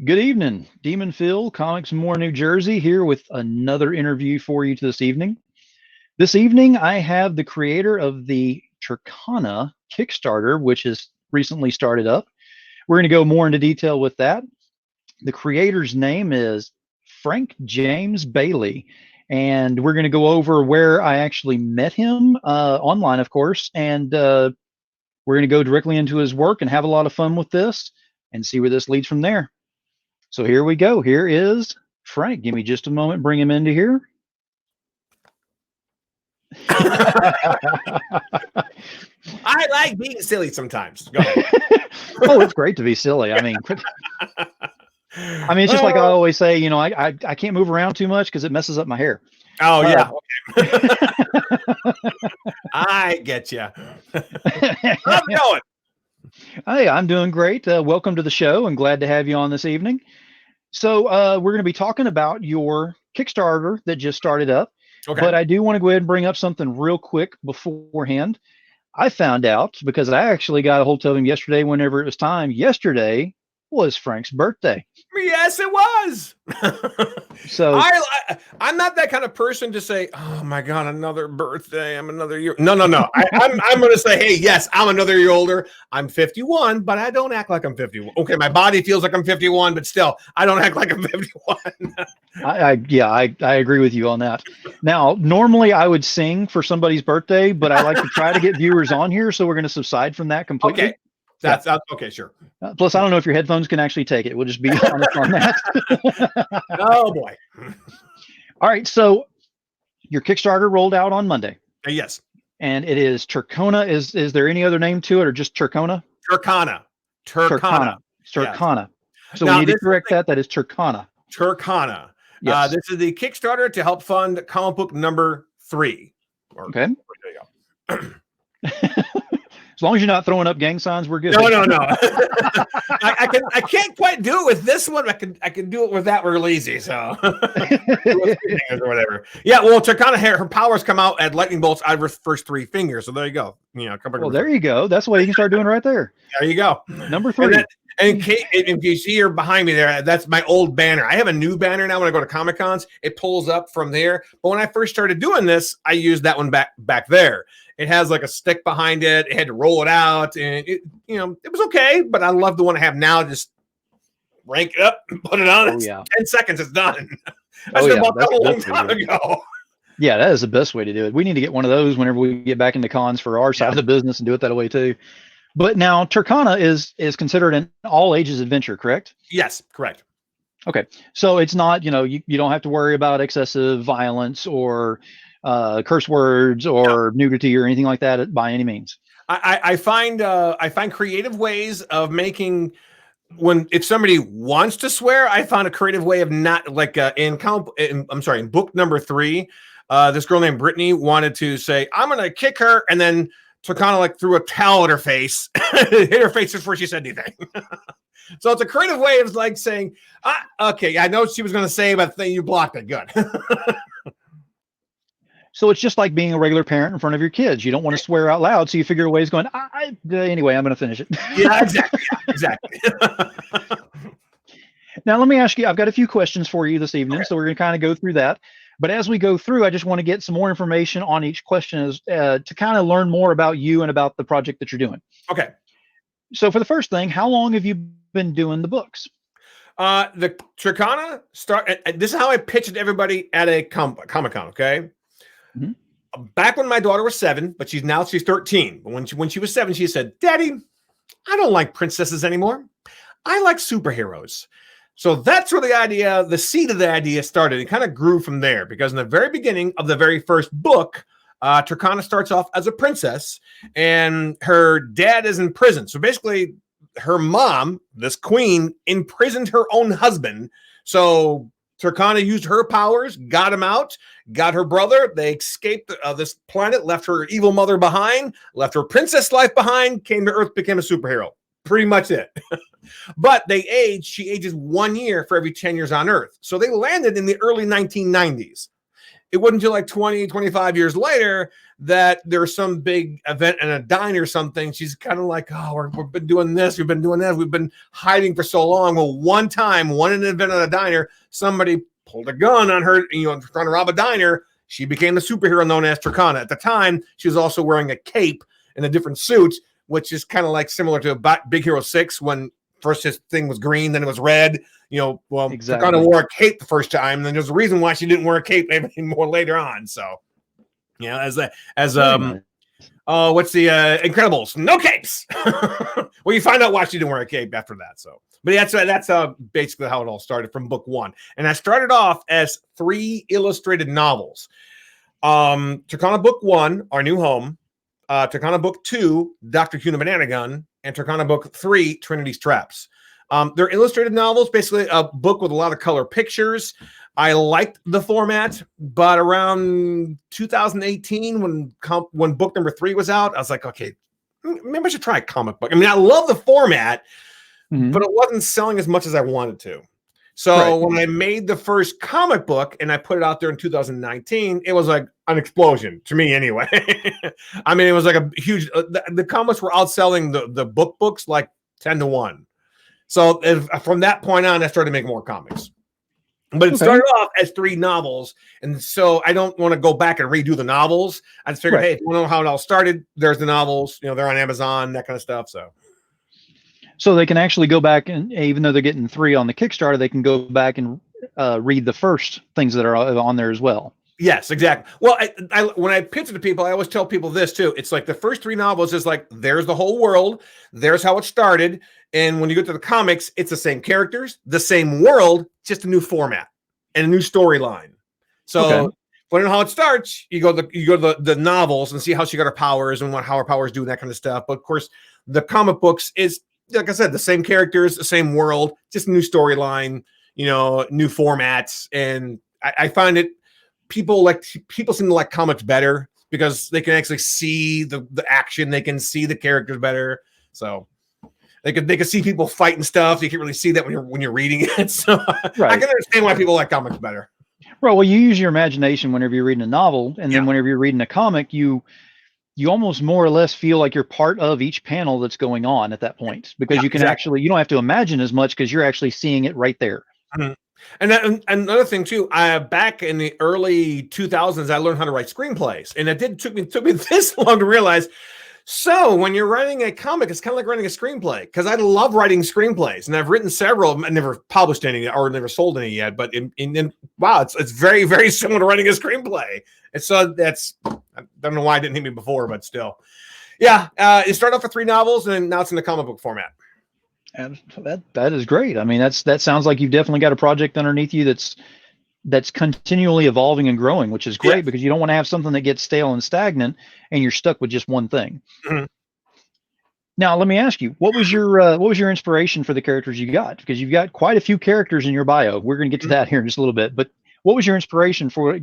Good evening, Demon Phil, Comicsnmorenj, New Jersey, here with another interview for you this evening. This evening, I have the creator of the Tercona Kickstarter, which has recently started up. We're going to go more into detail with that. The creator's name is frankjamesbailey, and we're going to go over where I actually met him online, of course, and we're going to go directly into his work and have a lot of fun with this and see where this leads from there. So here we go. Here is Frank. Give me just a moment. Bring him into here. I like being silly sometimes. Go ahead. Oh, it's great to be silly. I mean, it's just like I always say, you know, I can't move around too much because it messes up my hair. Oh, yeah. Okay. I get you. How's it going? Hey, I'm doing great. Welcome to the show and glad to have you on this evening. So we're going to be talking about your Kickstarter that just started up. Okay. But I do want to go ahead and bring up something real quick beforehand. I found out because I actually got a hold of him yesterday whenever it was time. Yesterday was Frank's birthday. Yes, it was. So I'm not that kind of person to say, oh my God, another birthday. I'm another year. No. I'm going to say, hey, yes, I'm another year older. I'm 51, but I don't act like I'm 51. Okay, my body feels like I'm 51, but still, I don't act like I'm 51. I agree with you on that. Now, normally I would sing for somebody's birthday, but I like to try to get viewers on here, so we're going to subside from that completely. Okay. That's okay, sure. Plus, I don't know if your headphones can actually take it. We'll just be honest on that. Oh, boy. All right. So your Kickstarter rolled out on Monday. Yes. And it is Tercona. Is there any other name to it or just Tercona? Tercona. Yes. So now, we need to correct that. That is Tercona. Tercona. Yes. This is the Kickstarter to help fund comic book number 3. Okay. There you go. As long as you're not throwing up gang signs, we're good. No. I can't quite do it with this one. I can do it with that. We're lazy, so or whatever. Yeah, well, Tercona, her powers come out at lightning bolts out of her first 3 fingers. So there you go. You know, well, there you go. That's what you can start doing right there. There you go. Number 3. And if you see her behind me there, that's my old banner. I have a new banner now when I go to Comic Cons. It pulls up from there. But when I first started doing this, I used that one back there. It has like a stick behind it. It had to roll it out, and it was okay. But I love the one I have now. Just rank it up, put it on. 10 seconds, it's done. I should have bought that a long time ago. Yeah, that is the best way to do it. We need to get one of those whenever we get back into cons for our side of the business and do it that way too. But now Tercona is considered an all ages adventure, correct? Yes, correct. Okay, so it's not, you don't have to worry about excessive violence or curse words or nudity or anything like that by any means. I find creative ways of making if somebody wants to swear. I found a creative way of not like in book number 3. This girl named Brittany wanted to say, I'm going to kick her, and then Tercona like threw a towel at her face, hit her face before she said anything. So it's a creative way of like saying, okay, I know what she was going to say, but you blocked it. Good. So it's just like being a regular parent in front of your kids. You don't want to swear out loud, so you figure ways going, anyway, I'm going to finish it. Yeah, exactly. Now, let me ask you, I've got a few questions for you this evening, so we're going to kind of go through that. But as we go through, I just want to get some more information on each question to kind of learn more about you and about the project that you're doing. Okay. So for the first thing, how long have you been doing the books? The Tercona this is how I pitched it to everybody at a Comic-Con, okay? Mm-hmm. Back when my daughter was 7, but she's 13. But when she was 7, she said, Daddy, I don't like princesses anymore. I like superheroes. So that's where the seed of the idea started. It kind of grew from there because in the very beginning of the very first book, Tercona starts off as a princess and her dad is in prison. So basically her mom, this queen, imprisoned her own husband. So Tercona used her powers, got him out, got her brother. They escaped this planet, left her evil mother behind, left her princess life behind, came to Earth, became a superhero. Pretty much it. But she ages 1 year for every 10 years on Earth. So they landed in the early 1990s. it wasn't until like 20, 25 years later that there's some big event in a diner or something. She's kind of like, oh, we've been doing this, we've been doing that, we've been hiding for so long. Well, one event at a diner, somebody pulled a gun on her, trying to rob a diner. She became the superhero known as Tercona. At the time, she was also wearing a cape and a different suit, which is kind of like similar to Big Hero 6 when first his thing was green, then it was red. Exactly. Tercona wore a cape the first time, and then there's a reason why she didn't wear a cape anymore later on. So, what's the Incredibles? No capes. Well, you find out why she didn't wear a cape after that. So, but that's basically how it all started from book 1. And I started off as 3 illustrated novels. Tercona book 1, Our New Home. Tercona book 2, Dr. Huna Banana Gun, and Tercona book 3, Trinity's Traps. They're illustrated novels, basically a book with a lot of color pictures. I liked the format, but around 2018, when book number 3 was out, I was like, okay, maybe I should try a comic book. I mean, I love the format, but it wasn't selling as much as I wanted to. So when I made the first comic book and I put it out there in 2019, it was like an explosion to me anyway. I mean, it was like a huge, the comics were outselling the books like 10-1. So from that point on, I started making more comics. But it started off as 3 novels. And so I don't want to go back and redo the novels. I just figured, hey, if you want to know how it all started, there's the novels, they're on Amazon, that kind of stuff. So they can actually go back, and even though they're getting 3 on the Kickstarter, they can go back and read the first things that are on there as well. Yes, exactly. Well, when I pitch it to people, I always tell people this too. It's like the first 3 novels is like, there's the whole world. There's how it started. And when you get to the comics, it's the same characters, the same world, just a new format and a new storyline. So when you know how it starts, you go to the novels and see how she got her powers and how her powers do and that kind of stuff. But of course, the comic books is, like I said, the same characters, the same world, just a new storyline, new formats. And I find it, people seem to like comics better because they can actually see the action, they can see the characters better. So they can see people fighting stuff. You can't really see that when you're reading it. So I can understand why people like comics better. Right. Well, you use your imagination whenever you're reading a novel, and then whenever you're reading a comic, you almost more or less feel like you're part of each panel that's going on at that point, because you can actually, you don't have to imagine as much because you're actually seeing it right there. And another thing too, back in the early 2000s, I learned how to write screenplays, and it took me this long to realize. So when you're writing a comic, it's kind of like writing a screenplay, because I love writing screenplays, and I've written several. I never published any or never sold any yet, but wow, it's very, very similar to writing a screenplay. And so I don't know why it didn't hit me before, but still, it started off with 3 novels, and now it's in the comic book format. And that is great. I mean, that sounds like you've definitely got a project underneath you that's continually evolving and growing, which is great, because you don't want to have something that gets stale and stagnant and you're stuck with just one thing. Now, let me ask you, what was your inspiration for the characters you got? Because you've got quite a few characters in your bio. We're going to get to that here in just a little bit, but what was your inspiration for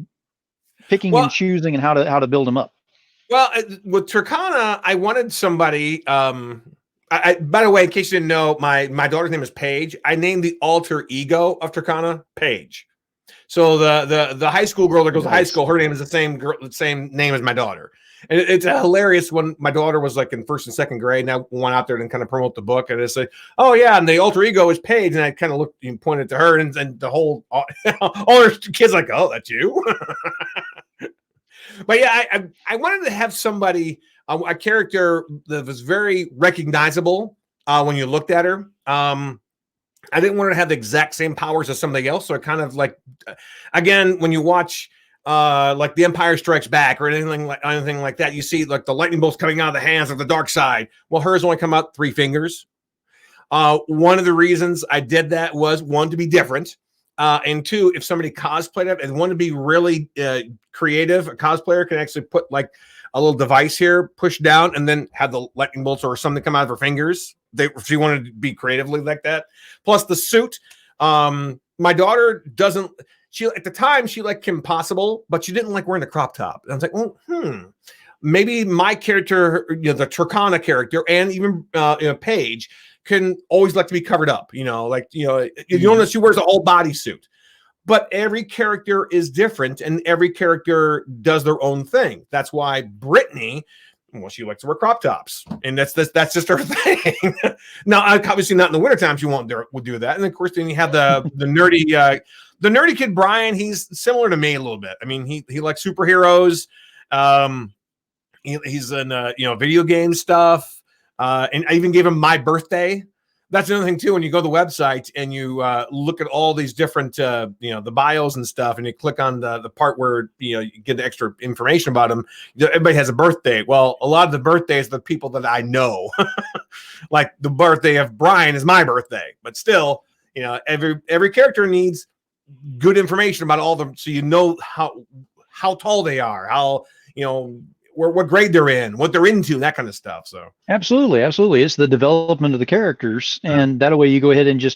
picking and choosing and how to build them up? Well, with Tercona, I wanted somebody, by the way, in case you didn't know, my daughter's name is Paige. I named the alter ego of Tercona Paige. So the high school girl that goes to high school, her name is the same name as my daughter. And it's hilarious when my daughter was like in 1st and 2nd grade, and I went out there and kind of promote the book, and I say, oh yeah, and the alter ego is Paige, and I kind of looked and pointed to her, and the whole all her kids like, oh, that's you. But yeah, I wanted to have somebody, a character that was very recognizable when you looked at her. I didn't want her to have the exact same powers as somebody else. So I kind of like, again, when you watch like The Empire Strikes Back or anything like that, you see like the lightning bolts coming out of the hands of the dark side. Well, hers only come out 3 fingers. One of the reasons I did that was, 1, to be different. And 2, if somebody cosplayed it and wanted to be really creative, a cosplayer can actually put like a little device here, push down, and then have the lightning bolts or something come out of her fingers. If she wanted to be creatively like that. Plus the suit. My daughter doesn't. She at the time she liked Kim Possible, but she didn't like wearing the crop top. And I was like, well, maybe my character, the Tercona character, and even Paige can always like to be covered up. You notice she wears a whole bodysuit. but every character is different and every character does their own thing. That's why Brittany, well, she likes to wear crop tops, and that's just her thing. Now, obviously not in the wintertime, she won't do that. And of course, then you have the nerdy kid Brian. He's similar to me a little bit. I mean, he likes superheroes. He's in video game stuff. And I even gave him my birthday. That's another thing too. When you go to the website and you look at all these different, the bios and stuff, and you click on the part where you get the extra information about them. Everybody has a birthday. Well, a lot of the birthdays of the people that I know, like the birthday of Brian is my birthday. But still, every character needs good information about all of them, so you know how tall they are, how what grade they're in, what they're into, that kind of stuff. So absolutely, it's the development of the characters, and that way you go ahead and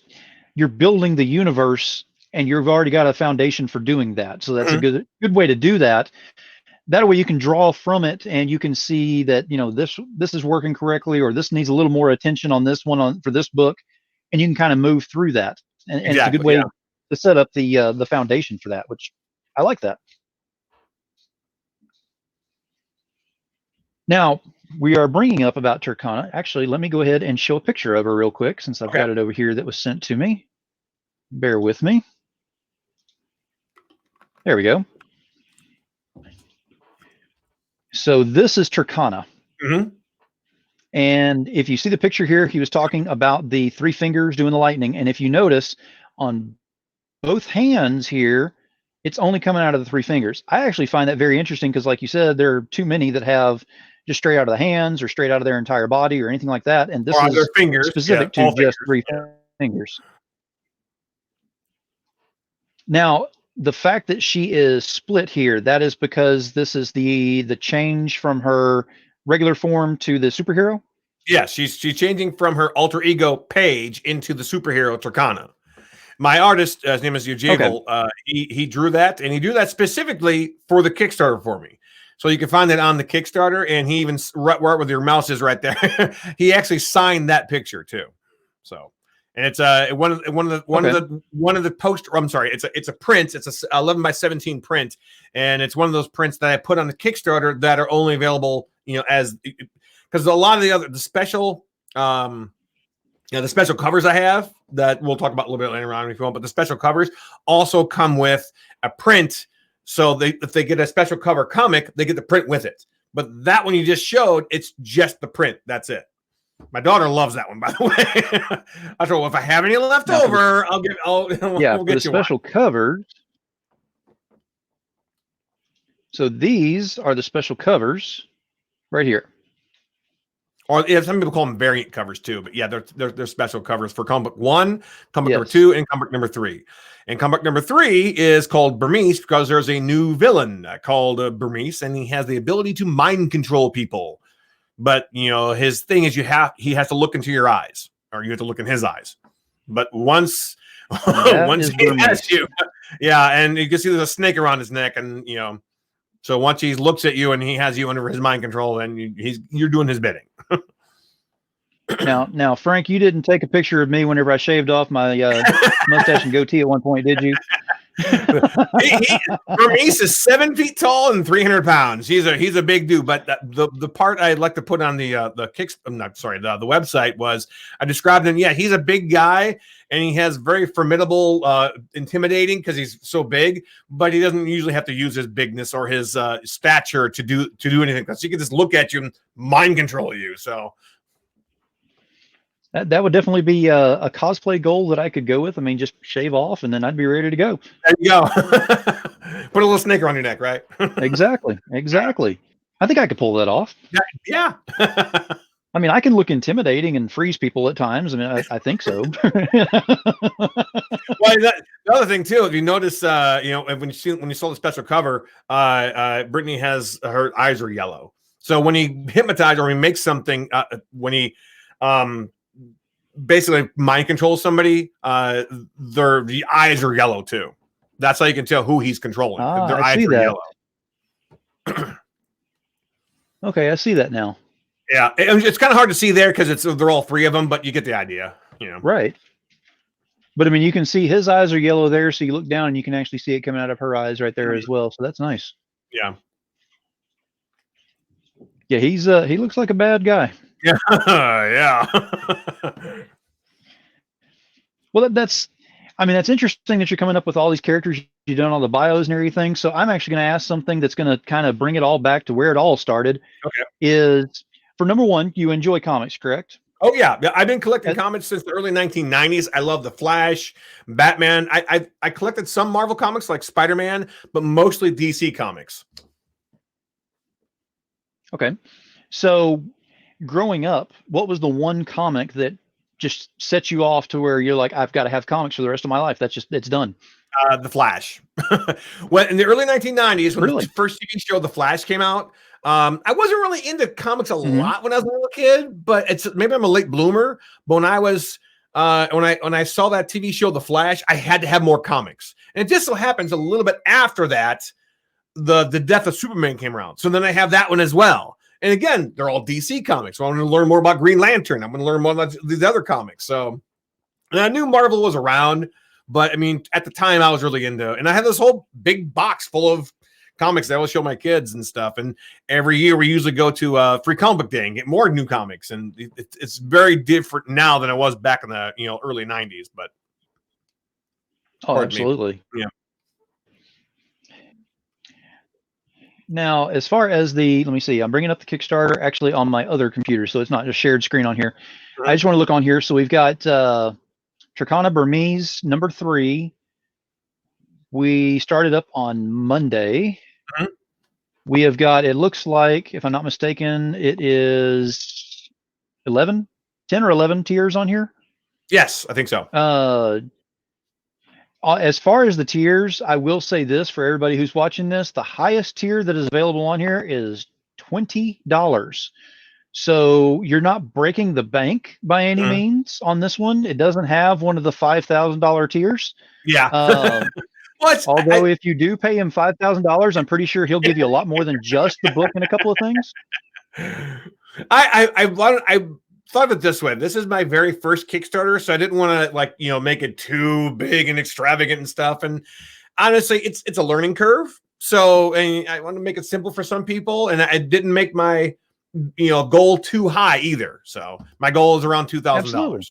you're building the universe, and you've already got a foundation for doing that. So that's a good way to do that. That way you can draw from it, and you can see that this is working correctly, or this needs a little more attention on this one for this book, and you can kind of move through that. And exactly, it's a good way to set up the foundation for that, which I like that. Now, we are bringing up about Tercona. Actually, let me go ahead and show a picture of her real quick, since I've got it over here that was sent to me. Bear with me. There we go. So this is Tercona. And if you see the picture here, he was talking about the 3 fingers doing the lightning. And if you notice, on both hands here, it's only coming out of the 3 fingers. I actually find that very interesting because, like you said, there are too many that have just straight out of the hands or straight out of their entire body or anything like that. And this is fingers, specific to just 3 fingers. Now, the fact that she is split here, that is because this is the change from her regular form to the superhero? Yeah, she's changing from her alter ego Paige into the superhero Tercona. My artist, his name is Eugene. He drew that, and he drew that specifically for the Kickstarter for me. So you can find that on the Kickstarter, and he even right where your mouse is right there. He actually signed that picture too. So, and it's one of the poster. I'm sorry, it's a print. It's a 11x17 print, and it's one of those prints that I put on the Kickstarter that are only available, as because a lot of the special. The special covers I have that we'll talk about a little bit later on if you want, but the special covers also come with a print. So if they get a special cover comic, they get the print with it. But that one you just showed, it's just the print. That's it. My daughter loves that one, by the way. I thought, well, if I have any left over, we'll get the special covers. So these are the special covers right here. Or some people call them variant covers too, but yeah, they're special covers for comic book 1, comic number 2, and comic number 3. And comic number 3 is called Burmese because there's a new villain called Burmese, and he has the ability to mind control people. But his thing is he has to look into your eyes, or you have to look in his eyes. But once he has you, and you can see there's a snake around his neck, and so once he looks at you and he has you under his mind control, then you're doing his bidding. Now, Frank, you didn't take a picture of me whenever I shaved off my mustache and goatee at one point, did you? Burmese is 7 feet tall and 300 pounds. He's a big dude. But the part I'd like to put on the website was I described him. Yeah, he's a big guy and he has very formidable, intimidating because he's so big. But he doesn't usually have to use his bigness or his stature to do anything because he can just look at you and mind control you. So. That would definitely be a cosplay goal that I could go with. I mean, just shave off and then I'd be ready to go. There you go. Put a little snake around your neck, right? Exactly. I think I could pull that off. Yeah. I mean, I can look intimidating and freeze people at times. I mean, I think so. Well, the other thing too, if you notice, when you saw the special cover, Brittany has her eyes are yellow. So when he hypnotizes or he makes something, when he basically mind controls somebody, the eyes are yellow too. That's how you can tell who he's controlling. Their eyes are yellow. Okay, I see that now. Yeah, it's kind of hard to see there because they're all 3 of them, but you get the idea. Right. But I mean, you can see his eyes are yellow there, so you look down and you can actually see it coming out of her eyes right there as well. So that's nice. Yeah. Yeah, he looks like a bad guy. Yeah. Yeah. Well, that's interesting that you're coming up with all these characters. You've done all the bios and everything. So I'm actually going to ask something that's going to kind of bring it all back to where it all started. Okay. Is for number one, you enjoy comics, correct? Oh yeah, I've been collecting comics since the early 1990s. I love the Flash, Batman. I collected some Marvel comics like Spider-Man, but mostly DC comics. Okay, so growing up, what was the one comic that just set you off to where you're like, I've got to have comics for the rest of my life? It's done. The Flash. When in the early 1990s, when the first TV show The Flash came out, I wasn't really into comics a lot when I was a little kid, but maybe I'm a late bloomer. But when I was when I saw that TV show The Flash, I had to have more comics. And it just so happens a little bit after that, the death of Superman came around. So then I have that one as well. And again, they're all DC comics. So I want to learn more about Green Lantern. I'm going to learn more about these other comics. So, and I knew Marvel was around, but I mean, at the time I was really into, and I had this whole big box full of comics that I will show my kids and stuff. And every year we usually go to Free Comic Book Day and get more new comics. And it's very different now than it was back in the early 90s. But absolutely, yeah. Now, as far as let me see, I'm bringing up the Kickstarter actually on my other computer, so it's not just shared screen on here. Right. I just want to look on here. So we've got Tercona Burmese number 3. We started up on Monday. Mm-hmm. We have got, it looks like, if I'm not mistaken, it is 10 or 11 tiers on here. Yes, I think so. As far as the tiers, I will say this for everybody who's watching this, the highest tier that is available on here is $20. So you're not breaking the bank by any means on this one. It doesn't have one of the $5,000 tiers. Yeah. Although if you do pay him $5,000, I'm pretty sure he'll give you a lot more than just the book and a couple of things. I thought of it this way. This is my very first Kickstarter, so I didn't want to make it too big and extravagant and stuff. And honestly, it's a learning curve. So and I want to make it simple for some people, and I didn't make my goal too high either. So my goal is around $2,000.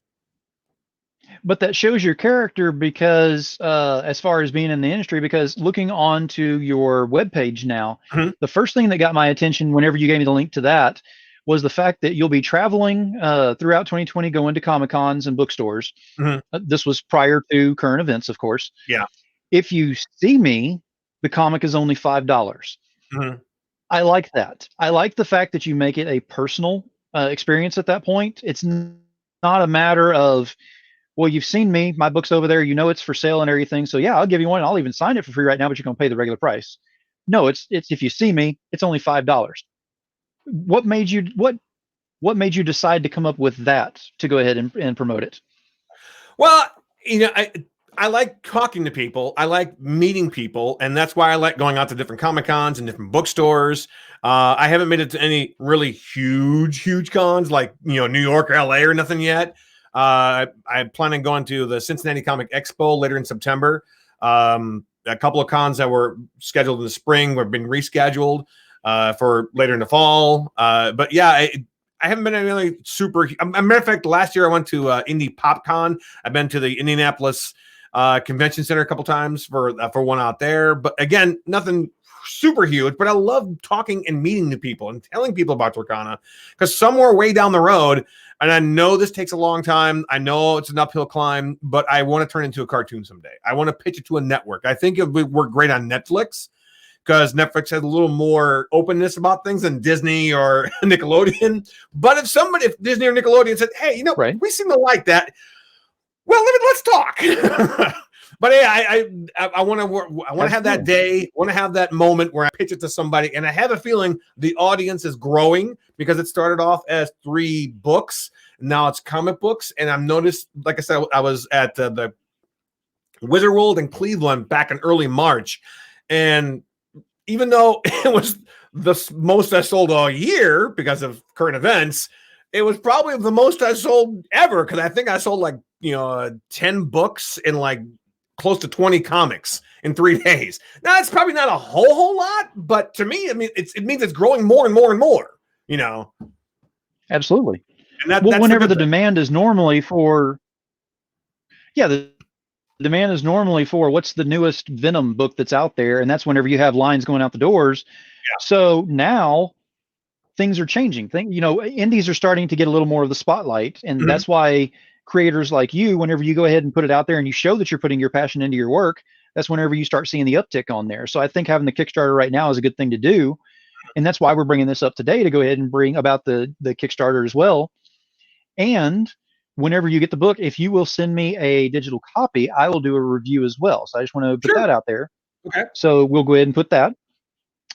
But that shows your character because as far as being in the industry, because looking onto your webpage now, the first thing that got my attention whenever you gave me the link to that was the fact that you'll be traveling throughout 2020, going to Comic-Cons and bookstores. This was prior to current events, of course. Yeah. If you see me, the comic is only $5. I like that. I like the fact that you make it a personal experience at that point. It's not a matter of, well, you've seen me, my book's over there, it's for sale and everything. So yeah, I'll give you one. I'll even sign it for free right now, but you're going to pay the regular price. No, it's if you see me, it's only $5. What made you decide to come up with that to go ahead and promote it? Well, I like talking to people. I like meeting people, and that's why I like going out to different Comic-Cons and different bookstores. I haven't made it to any really huge cons like New York or LA or nothing yet. I plan on going to the Cincinnati Comic Expo later in September. A couple of cons that were scheduled in the spring have been rescheduled for later in the fall. But yeah, I haven't been really super. As a matter of fact, last year I went to Indie PopCon. I've been to the Indianapolis Convention Center a couple times for one out there. But again, nothing super huge. But I love talking and meeting new people and telling people about Tercona, because somewhere way down the road, and I know this takes a long time, I know it's an uphill climb, but I want to turn it into a cartoon someday. I want to pitch it to a network. I think it would work great on Netflix, because Netflix has a little more openness about things than Disney or Nickelodeon. But if Disney or Nickelodeon said, hey, we seem to like that, well, let's talk. But hey, I want to have that day, want to have that moment where I pitch it to somebody, and I have a feeling the audience is growing because it started off as 3 books, now it's comic books, and I've noticed, like I said, I was at the Wizard World in Cleveland back in early March, and even though it was the most I sold all year because of current events, it was probably the most I sold ever, because I think I sold like 10 books and like close to 20 comics in 3 days. Now, it's probably not a whole lot, but to me, I mean, it means it's growing more and more and more, Absolutely. And that's whenever the demand is normally for, the demand is normally for what's the newest Venom book that's out there. And that's whenever you have lines going out the doors. Yeah. So now things are changing. Indies are starting to get a little more of the spotlight. And that's why creators like you, whenever you go ahead and put it out there and you show that you're putting your passion into your work, that's whenever you start seeing the uptick on there. So I think having the Kickstarter right now is a good thing to do. And that's why we're bringing this up today, to go ahead and bring about the Kickstarter as well. And whenever you get the book, if you will send me a digital copy, I will do a review as well. So I just want to put that out there. Okay. So we'll go ahead and put that.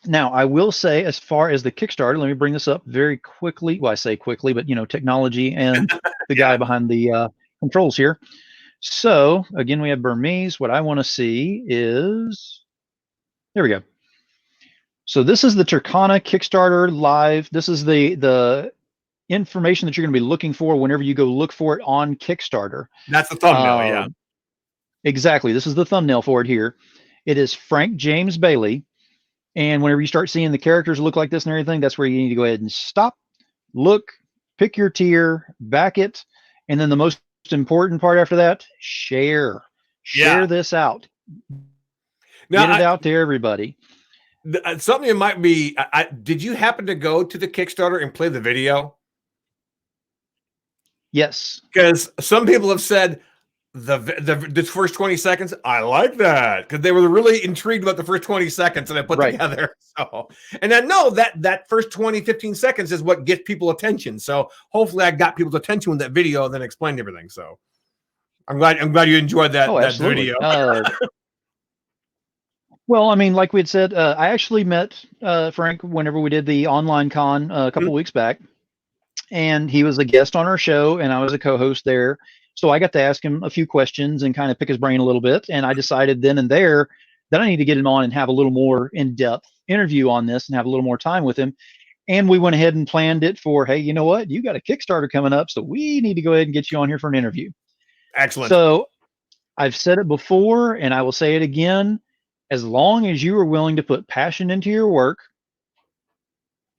Now, I will say, as far as the Kickstarter, let me bring this up very quickly. Well, I say quickly, but technology and the guy behind the controls here. So again, we have Burmese. What I want to see is, there we go. So this is the Tercona Kickstarter live. This is the information that you're going to be looking for whenever you go look for it on Kickstarter. That's the thumbnail, yeah. Exactly. This is the thumbnail for it here. It is Frank James Bailey. And whenever you start seeing the characters look like this and everything, that's where you need to go ahead and stop, look, pick your tier, back it. And then the most important part after that, share this out. Now, get it out to everybody. Something that might be, did you happen to go to the Kickstarter and play the video? Yes. Because some people have said the first 20 seconds, I like that, because they were really intrigued about the first 20 seconds that I put together. So, and I know that first 20, 15 seconds is what gets people attention. So hopefully I got people's attention with that video and then explained everything. So I'm glad you enjoyed that video. Well, I mean, like we had said, I actually met Frank whenever we did the online con a couple weeks back, and he was a guest on our show and I was a co-host there. So I got to ask him a few questions and kind of pick his brain a little bit. And I decided then and there that I need to get him on and have a little more in-depth interview on this and have a little more time with him. And we went ahead and planned it for, hey, you know what? You got a Kickstarter coming up, so we need to go ahead and get you on here for an interview. Excellent. So I've said it before and I will say it again. As long as you are willing to put passion into your work,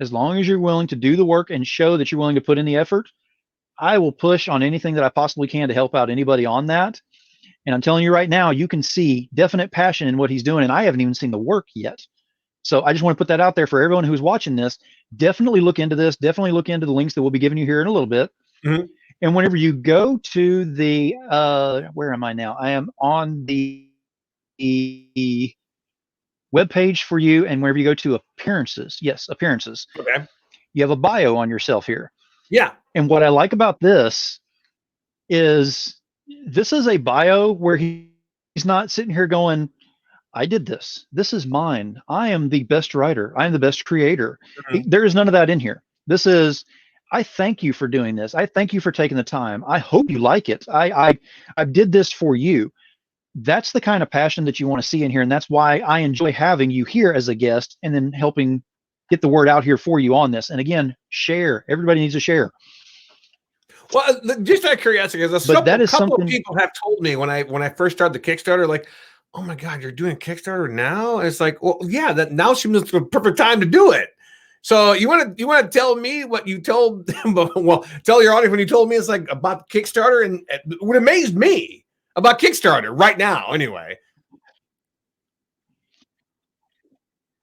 as long as you're willing to do the work and show that you're willing to put in the effort, I will push on anything that I possibly can to help out anybody on that. And I'm telling you right now, you can see definite passion in what he's doing. And I haven't even seen the work yet. So I just want to put that out there for everyone who's watching this. Definitely look into this. Definitely look into the links that we'll be giving you here in a little bit. And whenever you go to the, where am I now? I am on the webpage for you. And wherever you go to appearances, appearances. Okay. You have a bio on yourself here. Yeah. And what I like about this is a bio where he's not sitting here going, I did this. This is mine. I am the best writer. I am the best creator. There is none of that in here. This is, I thank you for doing this. I thank you for taking the time. I hope you like it. I did this for you. That's the kind of passion that you want to see in here. And that's why I enjoy having you here as a guest and then helping get the word out here for you on this. And again, share. Everybody needs to share. Well, just out of curiosity, because a couple of people have told me when I first started the Kickstarter, like, oh my God, you're doing a Kickstarter now? And it's like, well, yeah, that now seems the perfect time to do it. So you want to tell me what you told them? Well, tell your audience when you told me it's like about Kickstarter, and it would amaze me about Kickstarter right now. Anyway,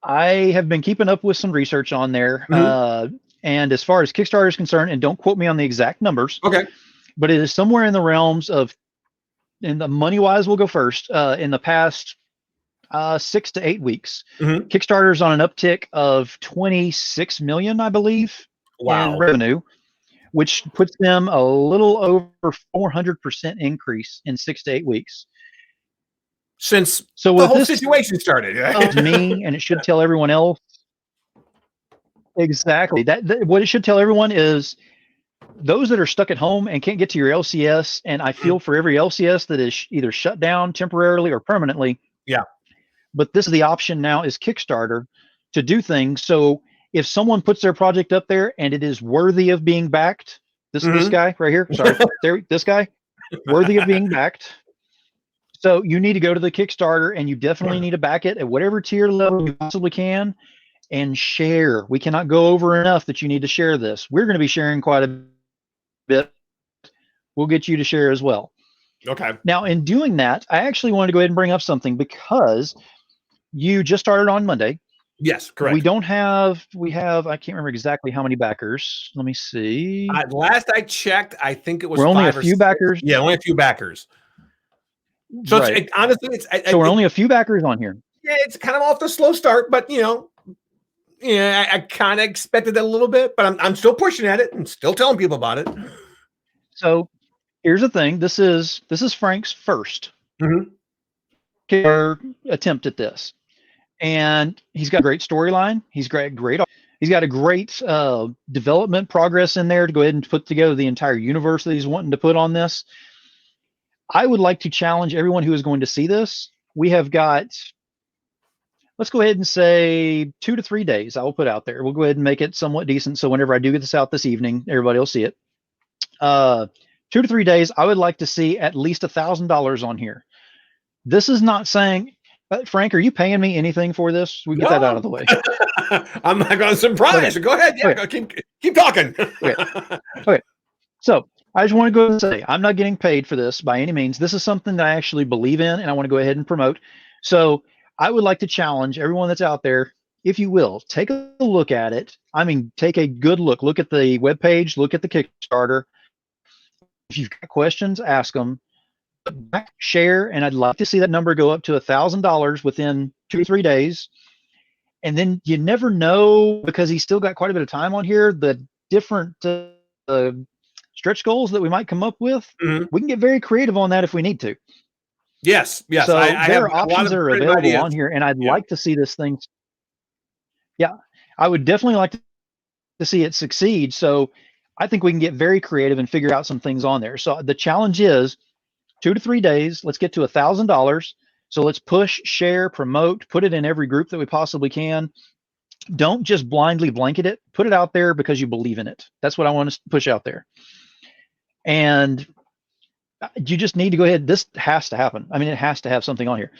I have been keeping up with some research on there. And as far as Kickstarter is concerned, and don't quote me on the exact numbers, but it is somewhere in the realms of, and the money-wise will go first, in the past 6 to 8 weeks, Kickstarter is on an uptick of 26 million, I believe, in revenue, which puts them a little over 400% increase in 6 to 8 weeks. Since the whole situation started. To me, and it should tell everyone else. Exactly. That what it should tell everyone is those that are stuck at home and can't get to your LCS, and I feel for every LCS that is either shut down temporarily or permanently. Yeah. But this is the option now, is Kickstarter, to do things. So if someone puts their project up there and it is worthy of being backed, this guy right here, sorry, this guy, worthy of being backed. So you need to go to the Kickstarter, and you definitely need to back it at whatever tier level you possibly can, and share. We cannot go over enough that you need to share this. We're going to be sharing quite a bit. We'll get you to share as well. Okay. Now, in doing that, I actually wanted to go ahead and bring up something, because you just started on Monday. Yes, correct. We have, I can't remember exactly how many backers. Let me see. Last I checked, I think it was we're only a few backers. Yeah, only a few backers. So right. honestly, so we're only a few backers on here. Yeah, it's kind of off the slow start, but I kind of expected that a little bit, but I'm still pushing at it and still telling people about it. So here's the thing. This is Frank's first attempt at this. And he's got a great storyline. He's got a great development progress in there to go ahead and put together the entire universe that he's wanting to put on this. I would like to challenge everyone who is going to see this. We have got, let's go ahead and say 2 to 3 days I will put out there. We'll go ahead and make it somewhat decent, so whenever I do get this out this evening, everybody will see it. 2 to 3 days, I would like to see at least $1,000 on here. This is not saying, Frank, are you paying me anything for this? We get that out of the way. I'm not going to surprise. Okay. Go ahead. Yeah, okay. Keep talking. Okay. So I just want to go and say, I'm not getting paid for this by any means. This is something that I actually believe in, and I want to go ahead and promote. So I would like to challenge everyone that's out there, if you will, take a look at it. I mean, take a good look. Look at the webpage. Look at the Kickstarter. If you've got questions, ask them. Back, share, and I'd like to see that number go up to $1,000 within 2 or 3 days. And then you never know, because he's still got quite a bit of time on here, the different stretch goals that we might come up with. We can get very creative on that if we need to. Yes. So there are options that are available on here, and I'd like to see this thing. Yeah, I would definitely like to see it succeed. So I think we can get very creative and figure out some things on there. So the challenge is 2 to 3 days. Let's get to $1,000. So let's push, share, promote, put it in every group that we possibly can. Don't just blindly blanket it. Put it out there because you believe in it. That's what I want to push out there. And you just need to go ahead. This has to happen. I mean, it has to have something on here.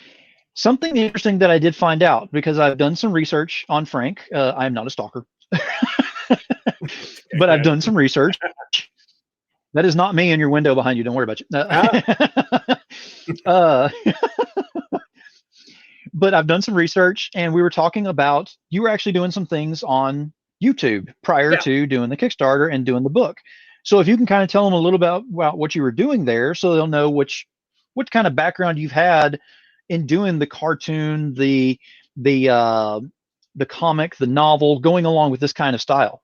Something interesting that I did find out, because I've done some research on Frank. I am not a stalker, but I've done some research. That is not me in your window behind you. Don't worry about you. But I've done some research, and we were talking about, you were actually doing some things on YouTube prior to doing the Kickstarter and doing the book. So if you can kind of tell them a little about what you were doing there, so they'll know what kind of background you've had in doing the cartoon, the comic, the novel, going along with this kind of style.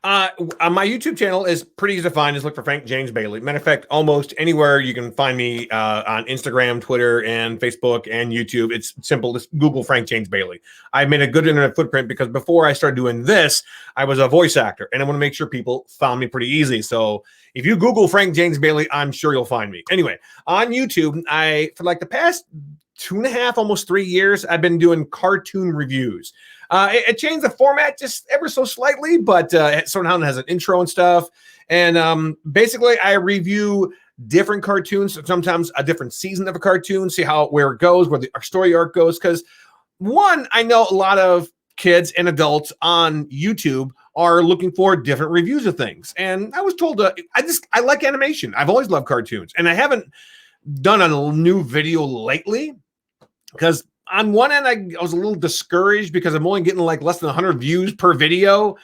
On my YouTube channel is pretty easy to find. Just look for Frank James Bailey. Matter of fact, almost anywhere you can find me on Instagram, Twitter, and Facebook and YouTube. It's simple. Just Google Frank James Bailey. I made a good internet footprint because before I started doing this, I was a voice actor, and I want to make sure people found me pretty easy. So if you Google Frank James Bailey, I'm sure you'll find me. Anyway, on YouTube, for like the past 2.5, almost 3 years, I've been doing cartoon reviews. It changed the format just ever so slightly, but it somehow has an intro and stuff. And basically, I review different cartoons, sometimes a different season of a cartoon, see where it goes, where the story arc goes. Because one, I know a lot of kids and adults on YouTube are looking for different reviews of things. And I was told I like animation. I've always loved cartoons, and I haven't done a new video lately because on one end, I was a little discouraged because I'm only getting like less than 100 views per video.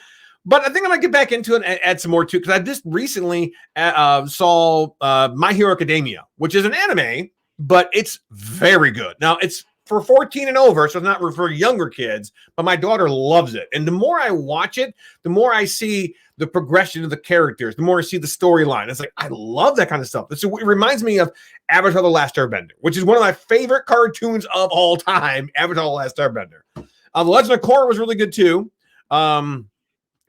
But I think I'm going to get back into it and add some more too, because I just recently saw My Hero Academia, which is an anime, but it's very good. Now, it's for 14 and over, so it's not for younger kids, but my daughter loves it. And the more I watch it, the more I see the progression of the characters, the more I see the storyline. It's like, I love that kind of stuff. It reminds me of Avatar: The Last Airbender, which is one of my favorite cartoons of all time, Avatar: The Last Airbender. The Legend of Korra was really good too.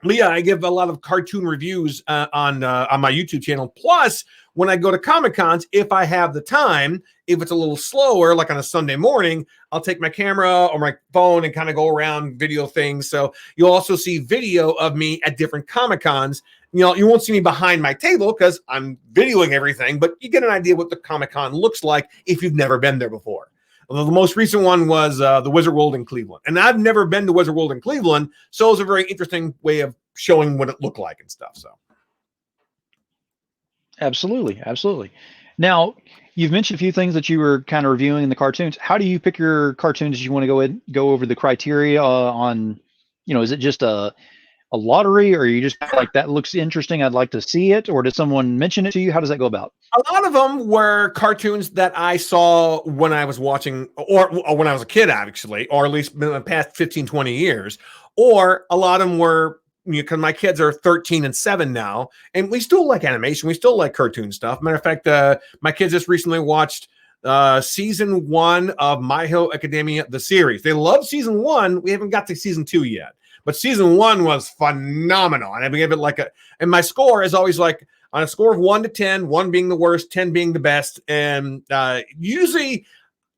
But yeah, I give a lot of cartoon reviews on my YouTube channel. Plus, when I go to Comic-Cons, if I have the time, if it's a little slower, like on a Sunday morning, I'll take my camera or my phone and kind of go around video things. So you'll also see video of me at different Comic-Cons you know, you won't see me behind my table because I'm videoing everything, but you get an idea what the Comic-Con looks like if you've never been there before. Well, the most recent one was the Wizard World in Cleveland. And I've never been to Wizard World in Cleveland, so it was a very interesting way of showing what it looked like and stuff. So, absolutely, absolutely. Now, you've mentioned a few things that you were kind of reviewing in the cartoons. How do you pick your cartoons? You want to go over the criteria on, you know, is it just a lottery, or you just like, that looks interesting, I'd like to see it, or did someone mention it to you? How does that go about? A lot of them were cartoons that I saw when I was watching, or when I was a kid, actually, or at least in the past 15, 20 years. Or a lot of them were, you know, because my kids are 13 and 7 now, and we still like animation. We still like cartoon stuff. Matter of fact, my kids just recently watched season 1 of My Hero Academia, the series. They love season 1. We haven't got to season 2 yet. But season 1 was phenomenal. And I gave it like and my score is always like on a score of 1 to 10, 1 being the worst, 10 being the best. And usually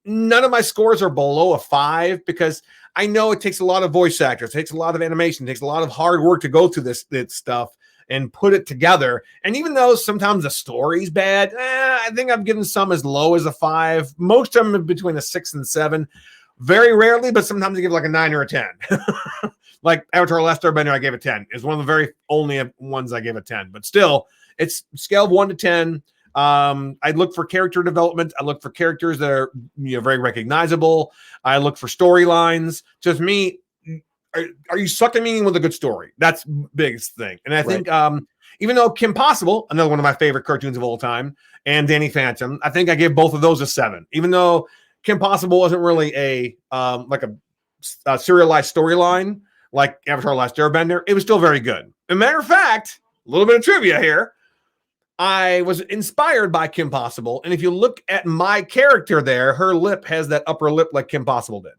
none of my scores are below a 5 because I know it takes a lot of voice actors, it takes a lot of animation, it takes a lot of hard work to go through this stuff and put it together. And even though sometimes the story's bad, I think I've given some as low as a 5. Most of them are between a 6 and 7. Very rarely, but sometimes I give like a 9 or a 10. Like Avatar: The Last Airbender, I gave a 10. It's one of the very only ones I gave a 10. But still, it's scale of 1 to 10. I look for character development. I look for characters that are, you know, very recognizable. I look for storylines. Just me, are you sucking me in with a good story? That's the biggest thing. And I think even though Kim Possible, another one of my favorite cartoons of all time, and Danny Phantom, I think I gave both of those a 7. Even though Kim Possible wasn't really a like a serialized storyline like Avatar: The Last Airbender, it was still very good. As a matter of fact, a little bit of trivia here. I was inspired by Kim Possible, and if you look at my character there, her lip has that upper lip like Kim Possible did.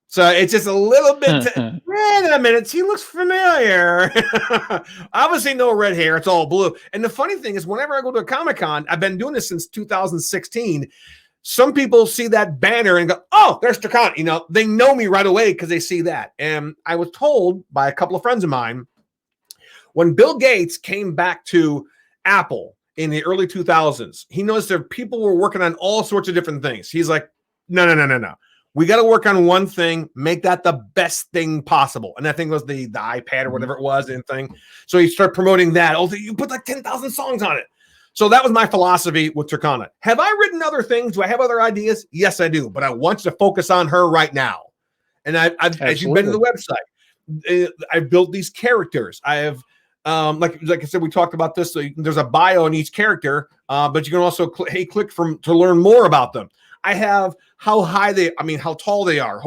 So it's just a little bit. Wait a minute, she looks familiar. Obviously, no red hair; it's all blue. And the funny thing is, whenever I go to a Comic-Con, I've been doing this since 2016. Some people see that banner and go, "Oh, there's Tercona." You know, they know me right away because they see that. And I was told by a couple of friends of mine, when Bill Gates came back to Apple in the early 2000s, he noticed that people were working on all sorts of different things. He's like, no. We got to work on one thing, make that the best thing possible. And that thing was the iPad or whatever it was and thing. So he started promoting that. Also, you put like 10,000 songs on it. So that was my philosophy with Tercona. Have I written other things? Do I have other ideas? Yes, I do. But I want you to focus on her right now. And I've as you've been to the website, I've built these characters. I have, like I said, we talked about this. So there's a bio on each character, but you can also click to learn more about them. I have how tall they are,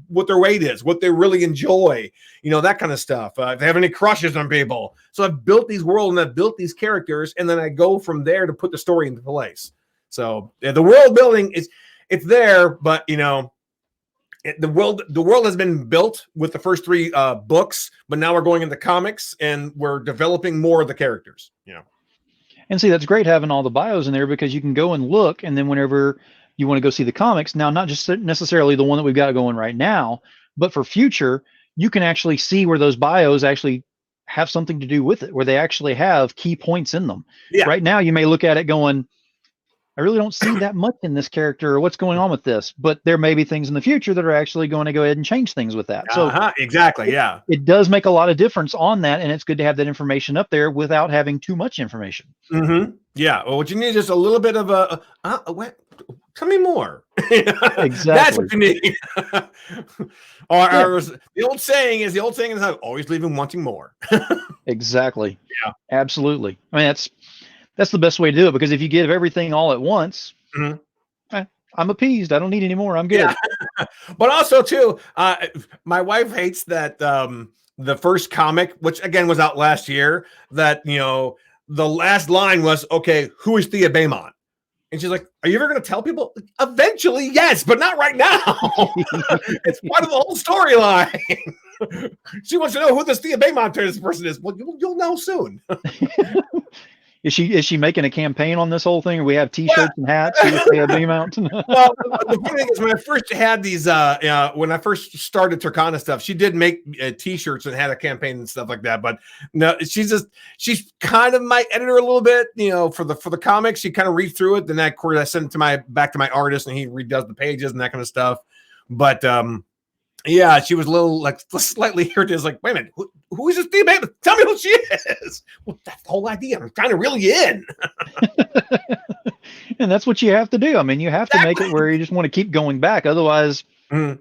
what their weight is, what they really enjoy, you know, that kind of stuff. If they have any crushes on people. So I've built these worlds and I've built these characters, and then I go from there to put the story into place. So the world building it's there, but you know, the world has been built with the first 3 books, but now we're going into comics and we're developing more of the characters. You know, and see, that's great having all the bios in there because you can go and look, and then whenever you want to go see the comics, now not just necessarily the one that we've got going right now, but for future, you can actually see where those bios actually have something to do with it, where they actually have key points in them. Yeah. Right now, you may look at it going, I really don't see that much in this character, or what's going on with this, but there may be things in the future that are actually going to go ahead and change things with that. So exactly. Yeah. It does make a lot of difference on that. And it's good to have that information up there without having too much information. Mm-hmm. Yeah. Well, what you need is just a little bit of tell me more. Exactly. That's what you need. or the old saying is always leaving wanting more. Exactly. Yeah. Absolutely. I mean, that's the best way to do it, because if you give everything all at once, I'm appeased. I don't need any more. I'm good. Yeah. But also too, my wife hates that the first comic, which again was out last year, that, you know, the last line was, okay, who is Thea Beaumont? And she's like, are you ever going to tell people? Eventually, yes, but not right now. It's part of the whole storyline. She wants to know who this Thea Beaumont person is. Well, you'll know soon. Is she making a campaign on this whole thing, or we have T-shirts and hats? Beam out. Well, the funny thing is, when I first had these, when I first started Tercona stuff, she did make T-shirts and had a campaign and stuff like that. But no, she's kind of my editor a little bit, for the comics. She kind of reads through it, then of course I send it back to my artist, and he redoes the pages and that kind of stuff. But yeah, she was a little slightly irritated. Like, wait a minute, who is this female? Tell me who she is. Well, that's the whole idea. I'm trying to reel you in. And that's what you have to do. I mean, you have to make it where you just want to keep going back. Otherwise,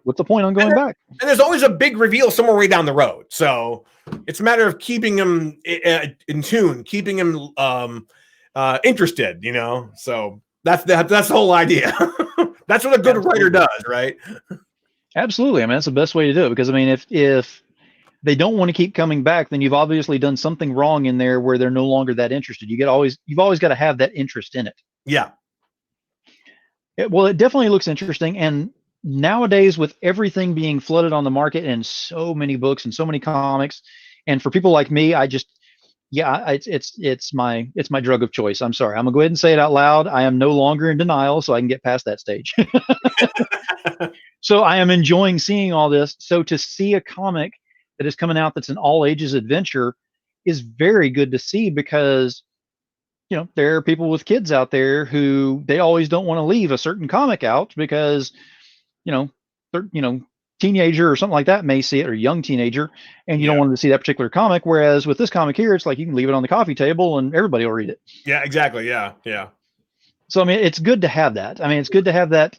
what's the point on going back? And there's always a big reveal somewhere way down the road. So it's a matter of keeping them in tune, keeping them interested, So that's the whole idea. That's what a good writer does, right? Absolutely. I mean, that's the best way to do it, because I mean, if they don't want to keep coming back, then you've obviously done something wrong in there where they're no longer that interested. You've always got to have that interest in it. Yeah. Well, it definitely looks interesting. And nowadays, with everything being flooded on the market and so many books and so many comics, and for people like me, it's my drug of choice. I'm sorry. I'm gonna go ahead and say it out loud. I am no longer in denial, so I can get past that stage. So I am enjoying seeing all this. So to see a comic that is coming out that's an all ages adventure is very good to see, because there are people with kids out there who they always don't want to leave a certain comic out because teenager or something like that may see it, or young teenager, and you don't want them to see that particular comic. Whereas with this comic here, it's like you can leave it on the coffee table and everybody will read it. Yeah, exactly. Yeah. So I mean, it's good to have that. I mean, it's good to have that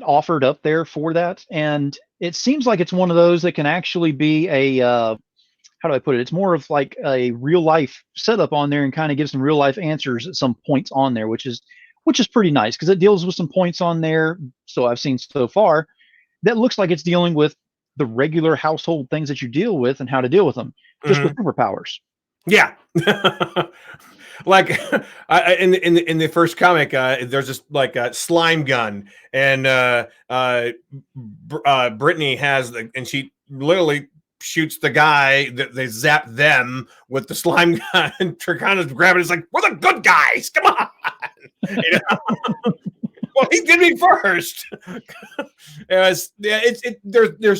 offered up there for that. And it seems like it's one of those that can actually be a how do I put it? It's more of like a real life setup on there, and kind of give some real life answers at some points on there, which is pretty nice, because it deals with some points on there. So I've seen so far that looks like it's dealing with the regular household things that you deal with and how to deal with them, just with superpowers. Yeah. Like in the first comic, there's this like a slime gun, and Brittany has and she literally shoots the guy that they zap them with the slime gun, and Tercona's grabbing it. It's like, we're the good guys. Come on. Well, he did me first. There's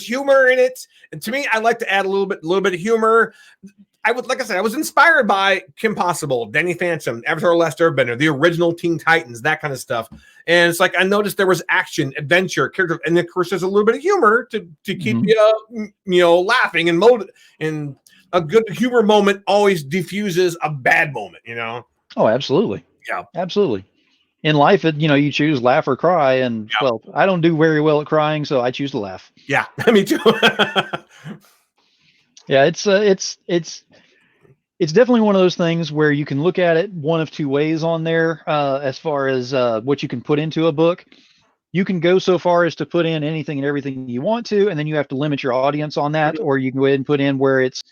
humor in it, and to me, I like to add a little bit of humor. Like I said, I was inspired by Kim Possible, Danny Phantom, Avatar: The Last Airbender, the original Teen Titans, that kind of stuff. And it's like I noticed there was action, adventure, character, and of course there's a little bit of humor to keep you laughing, and a good humor moment always diffuses a bad moment, Oh, absolutely. Yeah, absolutely. In life, you choose laugh or cry, and well, I don't do very well at crying, so I choose to laugh. Yeah, me too. Yeah, it's definitely one of those things where you can look at it one of two ways on there, as far as what you can put into a book. You can go so far as to put in anything and everything you want to, and then you have to limit your audience on that, or you can go ahead and put in where it's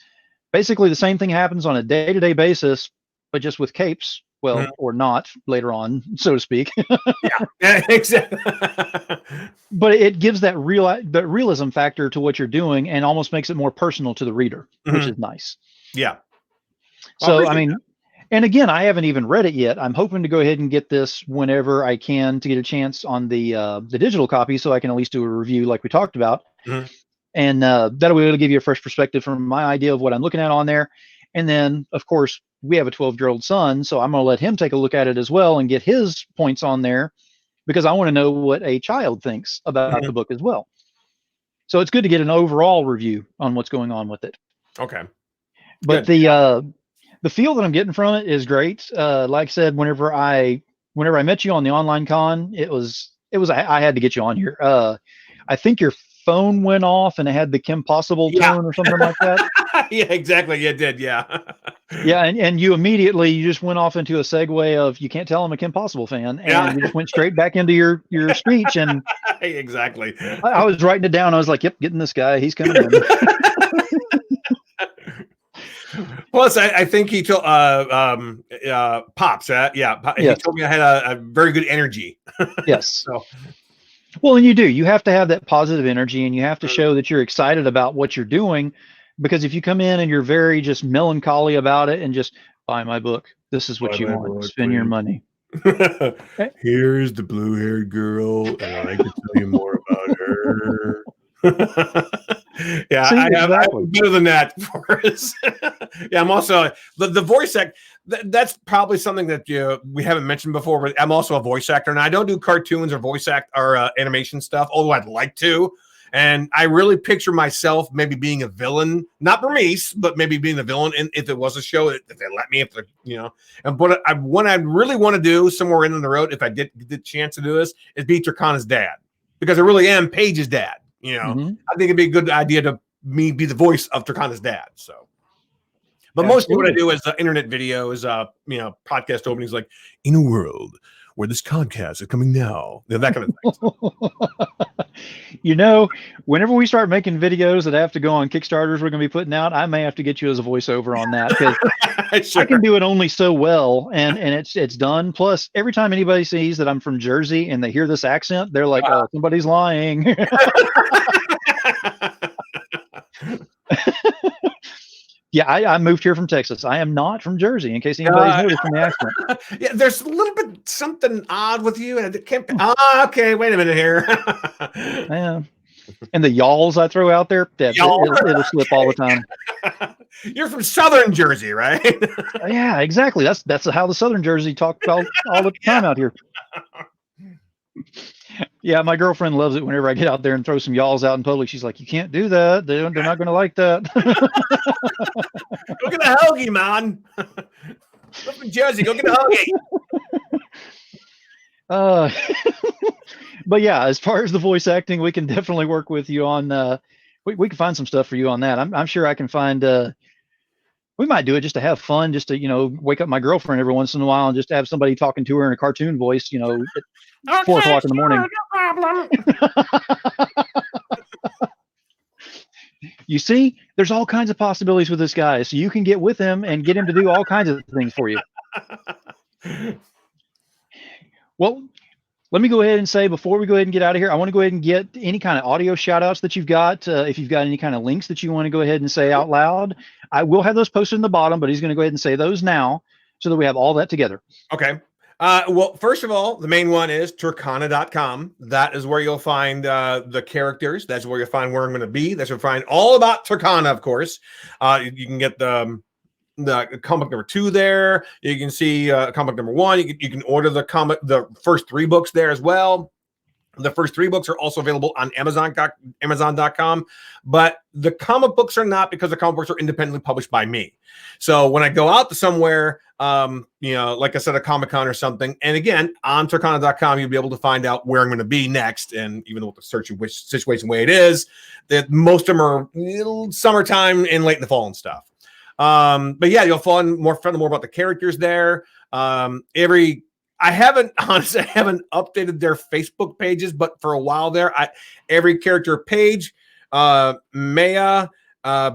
basically the same thing happens on a day-to-day basis, but just with capes. Well, or not later on, so to speak. Yeah, exactly. But it gives that realism factor to what you're doing, and almost makes it more personal to the reader, which is nice. Yeah. So, I mean, and again, I haven't even read it yet. I'm hoping to go ahead and get this whenever I can, to get a chance on the digital copy, so I can at least do a review like we talked about. And that'll be able to give you a fresh perspective from my idea of what I'm looking at on there. And then, of course, we have a 12-year-old son, so I'm going to let him take a look at it as well and get his points on there, because I want to know what a child thinks about the book as well. So it's good to get an overall review on what's going on with it. Okay. But the feel that I'm getting from it is great. Like I said, whenever I met you on the online con, I had to get you on here. I think your phone went off and it had the Kim Possible tone or something like that. Yeah, exactly. Yeah, it did. Yeah. Yeah. And you just went off into a segue of, you can't tell I'm a Kim Possible fan. And you just went straight back into your speech. And exactly. I was writing it down. I was like, yep, getting this guy. He's coming in. Plus, I think he told Pops. He told me I had a very good energy. Yes. So. Well, and you do. You have to have that positive energy, and you have to show that you're excited about what you're doing. Because if you come in and you're very just melancholy about it and just Buy my book. This is what Buy you my want. book, Spend your please. money. Here's the blue-haired girl, and I can tell you more about her. Yeah, See, I have exactly. better than that for us. Yeah, I'm also the voice act. That's probably something that we haven't mentioned before, but I'm also a voice actor, and I don't do cartoons or voice act or animation stuff, although I'd like to. And I really picture myself maybe being a villain, not Bernice, but maybe being the villain. And if it was a show, if they let me, and what I really want to do somewhere in the road, if I get the chance to do this, is be Tercona's dad, because I really am Paige's dad. I think it'd be a good idea to me be the voice of Tercona's dad. So, but mostly what I do is internet videos, podcast openings, like in a world where this podcast is coming now, that kind of thing. Whenever we start making videos that have to go on Kickstarters we're going to be putting out, I may have to get you as a voiceover on that, because sure. I can do it only so well, and it's done. Plus, every time anybody sees that I'm from Jersey and they hear this accent, they're like, "Oh, somebody's lying." Yeah, I moved here from Texas. I am not from Jersey, in case anybody's noticed from the accent. Yeah, there's a little bit something odd with you, and it can't be. Okay, wait a minute here. Yeah, and the y'alls I throw out there, it'll slip all the time. You're from Southern Jersey, right? Yeah, exactly. That's how the Southern Jersey talk all the time out here. Yeah, my girlfriend loves it whenever I get out there and throw some y'alls out in public. She's like, "You can't do that. They're not going to like that." Go get a hoagie, man. Go from Jersey. Go get a hoagie. But yeah, as far as the voice acting, we can definitely work with you on. We can find some stuff for you on that. I'm sure I can find. We might do it just to have fun, just to wake up my girlfriend every once in a while and just have somebody talking to her in a cartoon voice. At 4 o'clock in the morning. No problem. You see, there's all kinds of possibilities with this guy, so you can get with him and get him to do all kinds of things for you. Well, let me go ahead and say, before we go ahead and get out of here, I want to go ahead and get any kind of audio shout outs that you've got. If you've got any kind of links that you want to go ahead and say out loud, I will have those posted in the bottom, but he's going to go ahead and say those now so that we have all that together. Okay. Well, first of all, the main one is tercona.com. That is where you'll find the characters. That's where you'll find where I'm going to be. That's where you'll find all about Tercona, of course. You can get the comic number 2 there. You can see comic number 1. You can order the first 3 books there as well. The first 3 books are also available on Amazon.com, but the comic books are not, because the comic books are independently published by me. So when I go out to somewhere, like I said, a Comic-Con or something, and again, on Tercona.com, you'll be able to find out where I'm going to be next. And even though the searching which situation way it is, that most of them are summertime and late in the fall and stuff. But yeah, you'll find more about the characters there. I haven't updated their Facebook pages, but for a while there, every character page, Maya,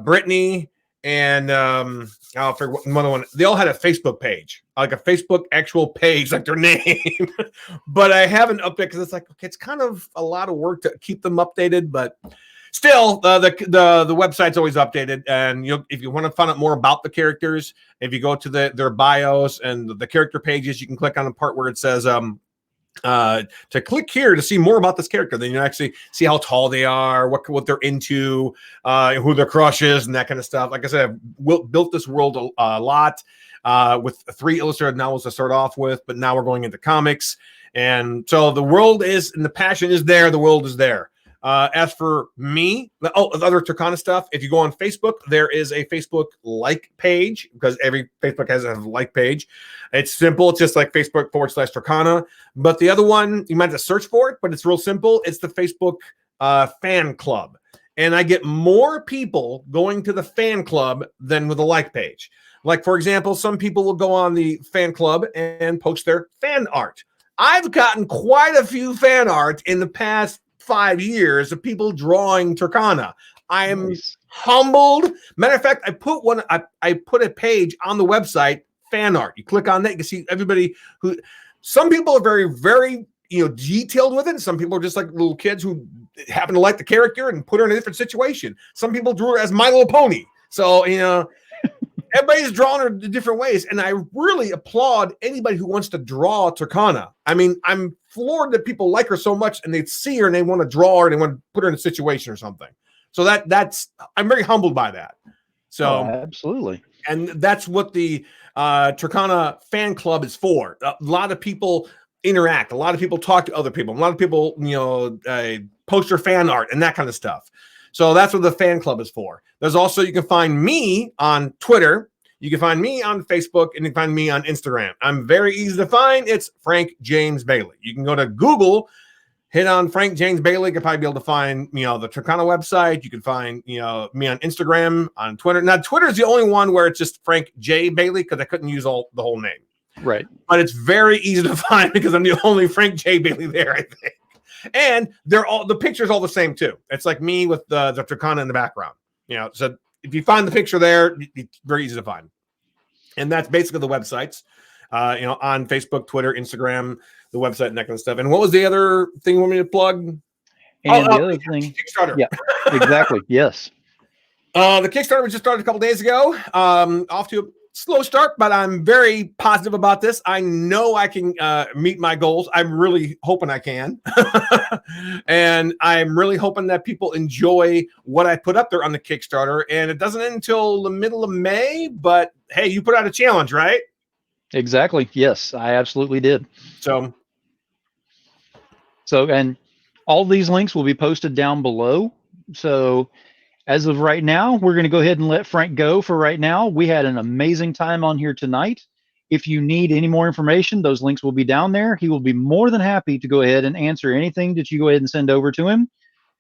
Brittany, and I'll forget another one. They all had a Facebook page, like a Facebook actual page, like their name. But I haven't updated because it's like, okay, it's kind of a lot of work to keep them updated, but still, the website's always updated. And if you want to find out more about the characters, if you go to their bios and the character pages, you can click on the part where it says to click here to see more about this character. Then you actually see how tall they are, what they're into, who their crush is, and that kind of stuff. Like I said, I've built this world a lot with 3 illustrated novels to start off with, but now we're going into comics. And so the world is, and the passion is there, the world is there. As for me, the other Tercona stuff, if you go on Facebook, there is a Facebook like page, because every Facebook has a like page. It's simple. It's just like Facebook.com/Tercona. But the other one, you might have to search for it, but it's real simple. It's the Facebook fan club. And I get more people going to the fan club than with a like page. Like, for example, some people will go on the fan club and post their fan art. I've gotten quite a few fan art in the past 5 years of people drawing Tercona. I am humbled. Matter of fact, I put a page on the website, fan art. You click on that, you can see everybody who. Some people are very, very detailed with it. Some people are just like little kids who happen to like the character and put her in a different situation. Some people drew her as My Little Pony. So Everybody's drawing her different ways, and I really applaud anybody who wants to draw Tercona. I mean, I'm floored that people like her so much, and they see her and they want to draw her and they want to put her in a situation or something. So that's I'm very humbled by that. So absolutely, and that's what the Tercona fan club is for. A lot of people interact. A lot of people talk to other people. A lot of people, post their fan art and that kind of stuff. So that's what the fan club is for. There's also, you can find me on Twitter. You can find me on Facebook, and you can find me on Instagram. I'm very easy to find. It's Frank James Bailey. You can go to Google, hit on Frank James Bailey. You can probably be able to find, the Tercona website. You can find, me on Instagram, on Twitter. Now, Twitter is the only one where it's just Frank J. Bailey, because I couldn't use the whole name. Right. But it's very easy to find because I'm the only Frank J. Bailey there, I think. And the picture's all the same too. It's like me with the Tercona in the background. So if you find the picture there, it's very easy to find. And that's basically the websites. On Facebook, Twitter, Instagram, the website, and that kind of stuff. And what was the other thing you want me to plug? And the other thing, Kickstarter. Yeah, exactly. Yes. The Kickstarter was just started a couple days ago. Off to a slow start, but I'm very positive about this. I know I can meet my goals. I'm really hoping I can. And I'm really hoping that people enjoy what I put up there on the Kickstarter. And it doesn't end until the middle of May, but hey, you put out a challenge, right? Exactly. Yes, I absolutely did. So, and all these links will be posted down below. So as of right now, we're going to go ahead and let Frank go for right now. We had an amazing time on here tonight. If you need any more information, those links will be down there. He will be more than happy to go ahead and answer anything that you go ahead and send over to him,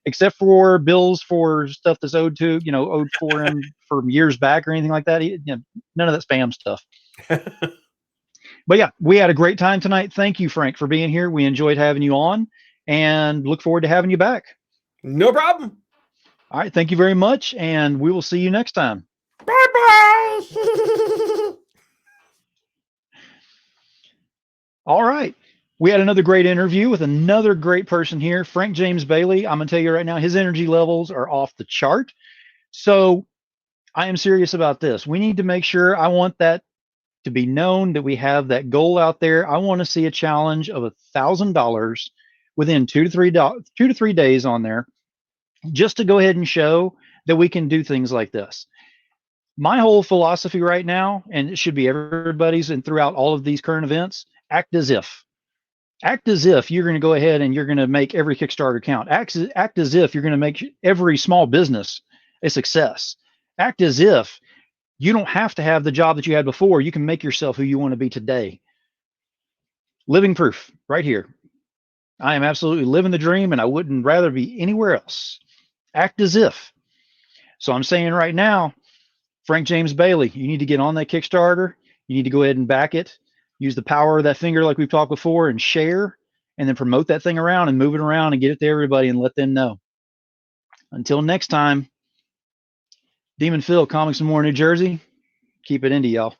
except for bills for stuff that's owed for him from years back or anything like that. None of that spam stuff. But yeah, we had a great time tonight. Thank you, Frank, for being here. We enjoyed having you on and look forward to having you back. No problem. All right. Thank you very much. And we will see you next time. Bye-bye. All right. We had another great interview with another great person here, Frank James Bailey. I'm going to tell you right now, his energy levels are off the chart. So I am serious about this. We need to make sure, I want that to be known that we have that goal out there. I want to see a challenge of $1,000 within 2 to 3 days on there, just to go ahead and show that we can do things like this. My whole philosophy right now, and it should be everybody's and throughout all of these current events, act as if you're going to go ahead and you're going to make every Kickstarter count. Act as if you're going to make every small business a success. Act as if you don't have to have the job that you had before. You can make yourself who you want to be today. Living proof right here. I am absolutely living the dream, and I wouldn't rather be anywhere else. Act as if. So I'm saying right now, Frank James Bailey, you need to get on that Kickstarter. You need to go ahead and back it. Use the power of that finger like we've talked before and share, and then promote that thing around and move it around and get it to everybody and let them know. Until next time, Demon Phil, Comics and More, New Jersey. Keep it indie, y'all.